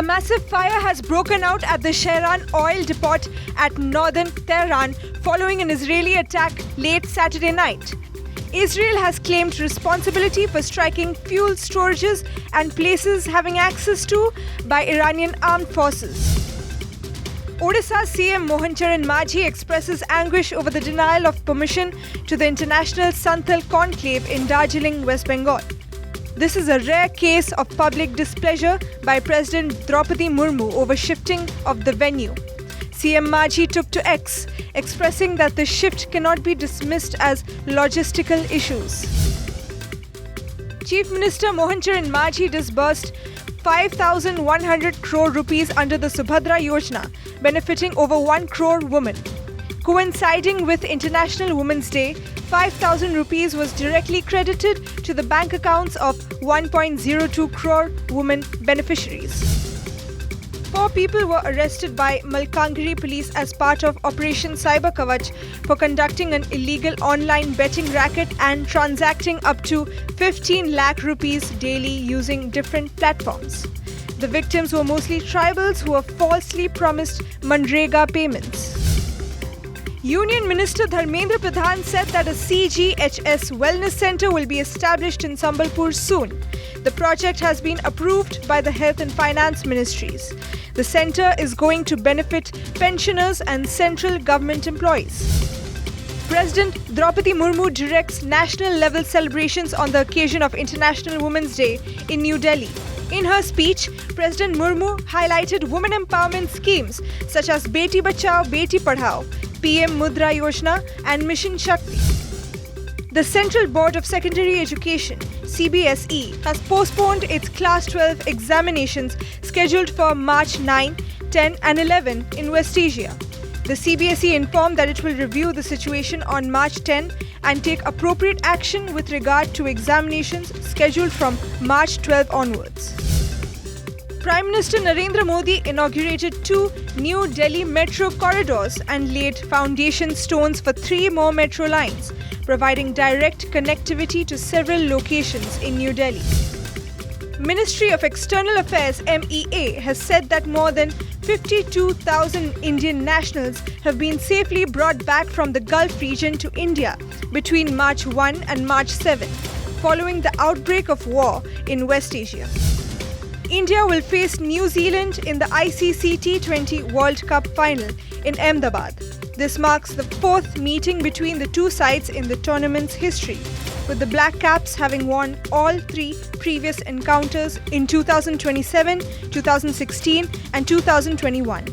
A massive fire has broken out at the Shahran oil depot at northern Tehran following an Israeli attack late Saturday night. Israel has claimed responsibility for striking fuel storages and places having access to by Iranian armed forces. Odisha CM Mohan Charan Majhi expresses anguish over the denial of permission to the International Santhal Conclave in Darjeeling, West Bengal. This is a rare case of public displeasure by President Draupadi Murmu over shifting of the venue. CM Majhi took to X, expressing that the shift cannot be dismissed as logistical issues. Chief Minister Mohan Charan Majhi disbursed 5,100 crore rupees under the Subhadra Yojana, benefiting over 1 crore women. Coinciding with International Women's Day, 5,000 rupees was directly credited to the bank accounts of 1.02 crore women beneficiaries. 4 people were arrested by Malkangiri police as part of Operation Cyber Kavach for conducting an illegal online betting racket and transacting up to 15 lakh rupees daily using different platforms. The victims were mostly tribals who were falsely promised Manrega payments. Union Minister Dharmendra Pradhan said that a CGHS Wellness Centre will be established in Sambalpur soon. The project has been approved by the Health and Finance Ministries. The centre is going to benefit pensioners and central government employees. President Draupadi Murmu directs national-level celebrations on the occasion of International Women's Day in New Delhi. In her speech, President Murmu highlighted women empowerment schemes such as Beti Bachao, Beti Padhao, PM Mudra Yojana and Mission Shakti. The Central Board of Secondary Education, CBSE, has postponed its Class 12 examinations scheduled for March 9, 10 and 11 in West Asia. The CBSE informed that it will review the situation on March 10 and take appropriate action with regard to examinations scheduled from March 12 onwards. Prime Minister Narendra Modi inaugurated 2 new Delhi metro corridors and laid foundation stones for 3 more metro lines, providing direct connectivity to several locations in New Delhi. Ministry of External Affairs MEA has said that more than 52,000 Indian nationals have been safely brought back from the Gulf region to India between March 1 and March 7, following the outbreak of war in West Asia. India will face New Zealand in the ICC T20 World Cup final in Ahmedabad. This marks the 4th meeting between the two sides in the tournament's history, with the Black Caps having won all 3 previous encounters in 2027, 2016 and 2021.